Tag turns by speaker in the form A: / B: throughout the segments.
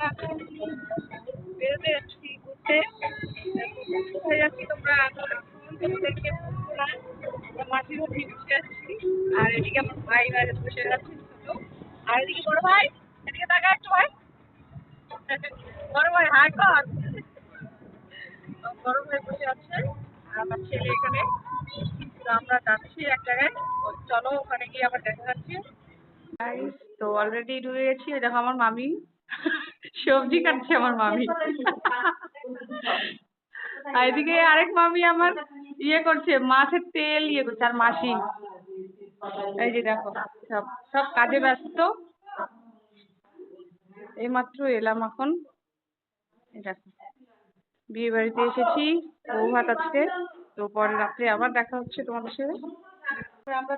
A: এখন বেরোতে যাচ্ছি ঘুরতে, হয়ে যাচ্ছি। তোমরা এখন তোমাদেরকে বলবো না, মাসিরও ঠিক বসে যাচ্ছি। আর এদিকে আমার ভাই বসে যাচ্ছে ছোট, আর এদিকে বড় ভাই, এদিকে তাকা একটু ভাই, বড় ভাই হাই কর। বড় ভাই বসে আছে আর আমার ছেলে এখানে। তো আমরা যাচ্ছি এক জায়গায়, চলো ওখানে গিয়ে আবার দেখা যাচ্ছে। তো অলরেডি ঢুকে গেছি। দেখো আমার মামি সবজি কাটছে, আমার মামি। আর এদিকে আরেক মামি আমার ইয়ে করছে, মাছের তেল ইয়ে করছে, আর মাসি এই যে দেখো সব সব কাজে ব্যস্ত। এইমাত্র এলাম এখন। দেখো বিয়ে বাড়িতে এসেছি, বউ ভাত আজকে। তো পরে রাত্রে আবার দেখা হচ্ছে তোমাদের সাথে। আমরা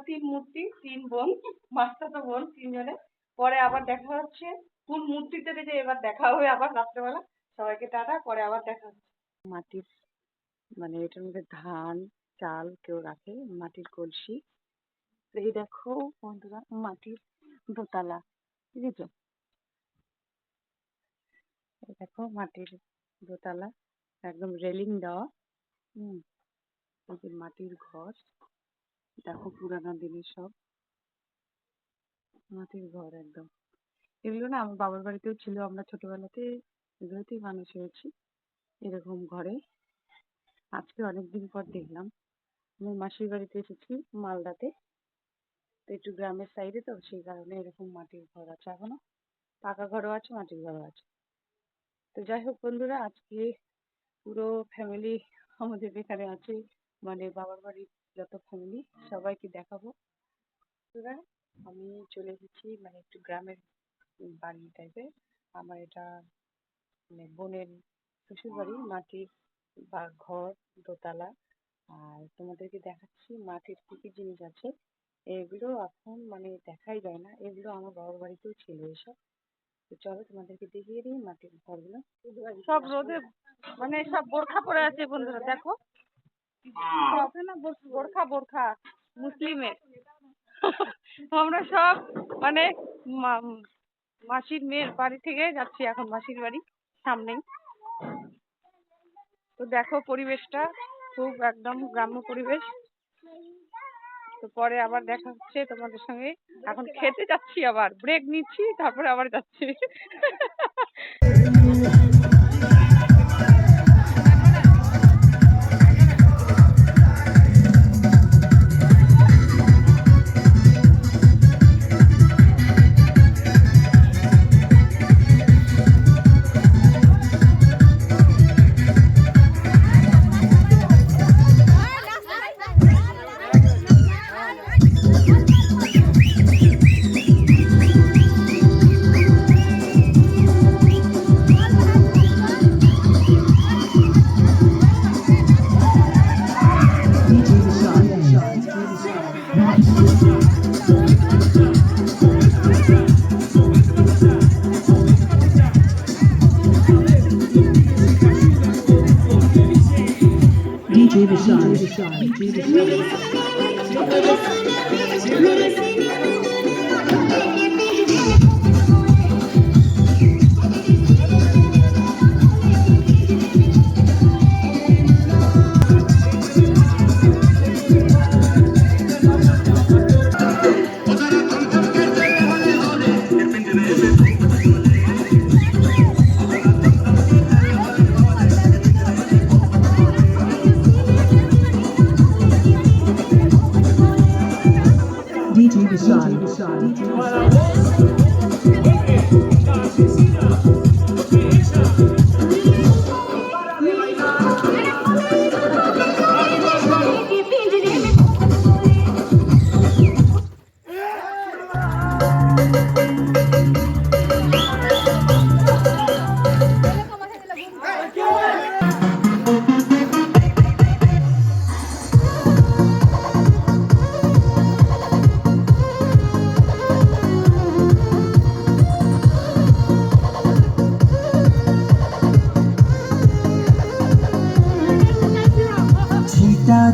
A: তিন বোন, মাস্টাতো বোন তিনজনে। পরে আবার দেখা হচ্ছে কোন মূর্তিতে যে এবার দেখা হবে আবার রাত্রেবেলা। সবাইকে টাটা, পরে আবার দেখা হচ্ছে। মাটির মানে এটার মধ্যে ধান চাল কেউ রাখে, মাটির কলসি। এই দেখো বন্ধুরা মাটির দোতলা, বুঝেছো? এই দেখো মাটির দোতলা, একদম রেলিং দেওয়া। এই যে মাটির ঘর, দেখো পুরানো দিনের সব মাটির ঘর একদম। এগুলো না আমার বাবার বাড়িতেও ছিল, আমরা ছোটবেলাতে এগুলোতেই মানুষ হয়েছি এরকম ঘরে। আজকে অনেকদিন পর দেখলাম। আমি মাসির বাড়িতে এসেছি মালদাতে, তো একটু গ্রামের সাইডে, তো সেই কারণে এরকম মাটির ঘর আছে এখনো। পাকা ঘরও আছে, মাটির ঘরও আছে। তো যাই হোক বন্ধুরা, আজকে পুরো ফ্যামিলি আমাদের এখানে আছে, মানে বাবার বাড়ির যত ফ্যামিলি সবাইকে দেখাবো। বন্ধুরা আমি চলে এসেছি মানে একটু গ্রামের বাড়ি টাইপের। আমার এটা মানে বোনের শ্বশুর বাড়ি, মাটির বা ঘর দোতলা। আর তোমাদেরকে দেখাচ্ছি মাটির কি কি জিনিস আছে। এগুলো এখন মানে দেখাই যায় না, এগুলো আমার বাবার বাড়িতেও ছিল এসব। তো চলো তোমাদেরকে দেখিয়ে দিই মাটির ঘরগুলো। সব রোদে মানে সব বোরখা পরে আছে বন্ধুরা, দেখো সব না বোরখা বোরখা মুসলিমের। আমরা সব মানে মাসির মেয়ের বাড়ি থেকে যাচ্ছি এখন মাসির বাড়ি সামনেই। তো দেখো পরিবেশটা খুব একদম গ্রাম্য পরিবেশ। তো পরে আবার দেখা হচ্ছে তোমাদের সঙ্গে। এখন খেতে যাচ্ছি, আবার ব্রেক নিচ্ছি, তারপরে আবার যাচ্ছি।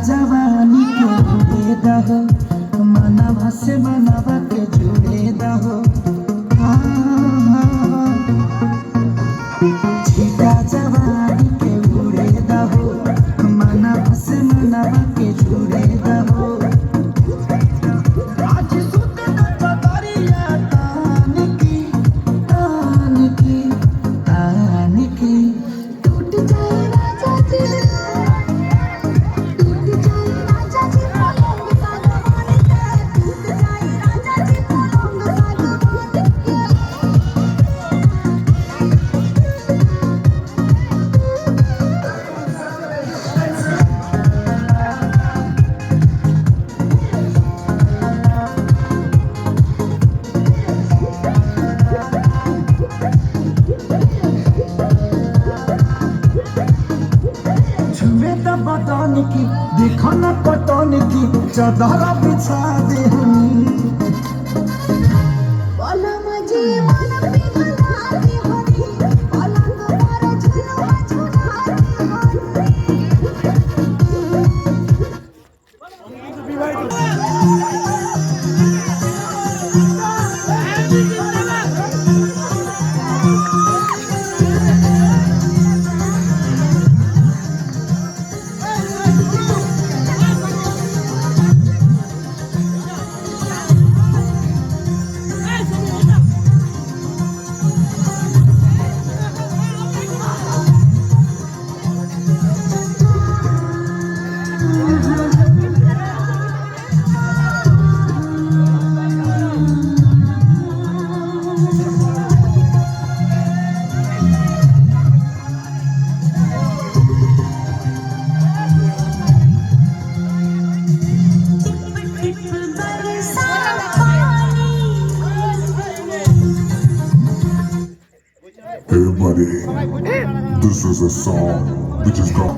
B: जवानी के जुड़े दहो, मनवा से मनवा के जुड़े दहो। बदन की देखो न पटन की चादर बिछा दे Honey
C: Everybody, this is a song we just got.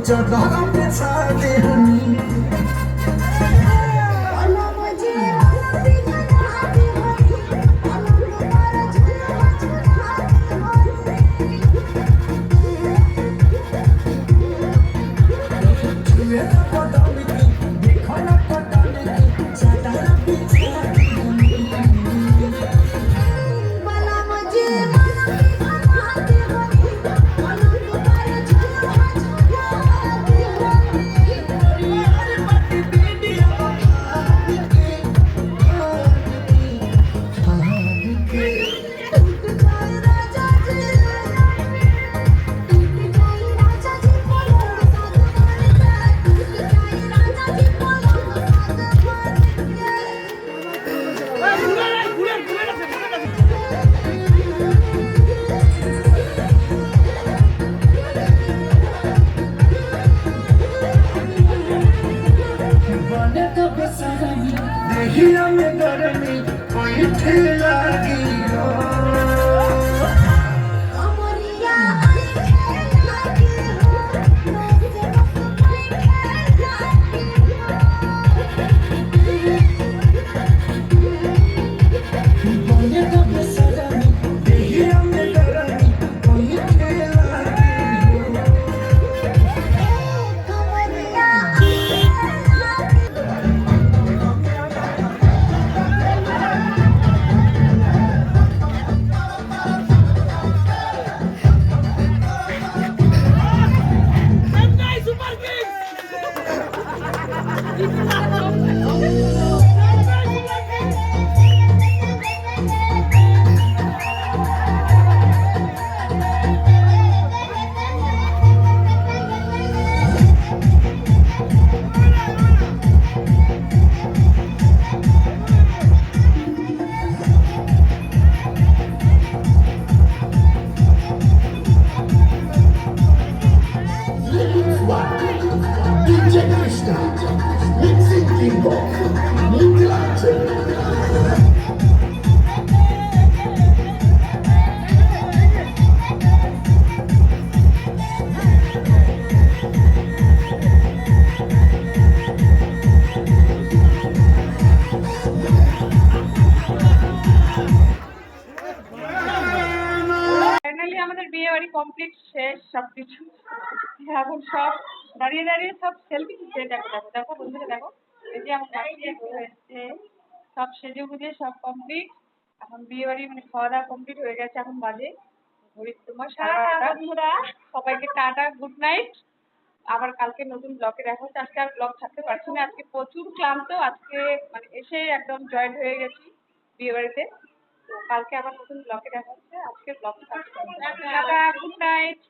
B: चादर बिछा देहनी देहिया में गर्मी पैठे लागी देहिया में गर्मी पैठे लागी
C: DJ Krishna, mixing Kimbo, Michelangelo.
A: Finally আমাদের বিয়ে বাড়ি কমপ্লিট শেষ সবকিছু। এখন সব দাঁড়িয়ে দাঁড়িয়ে সব সেলফি তুলছে। দেখো দেখো দেখো বন্ধুরা দেখো, এই যে আমার মাসি একটু এসছে, সব সেজে গুজে সব কমপ্লিট। এখন বিয়ে বাড়ি মানে খাওয়া দাওয়া কমপ্লিট হয়ে গেছে, এখন বাজে ঘড়ির তোমার বন্ধুরা সবাইকে টাটা, গুড নাইট। আবার কালকে নতুন ব্লগে দেখা হচ্ছে। আজকে আর ব্লগ ছাড়তে পারছি না, আজকে প্রচুর ক্লান্ত। আজকে মানে এসে একদম জয়েন্ট হয়ে গেছি বিয়ে বাড়িতে। তো কালকে আবার নতুন ব্লগে দেখা হচ্ছে। আজকে ব্লগ টাটা, গুড নাইট।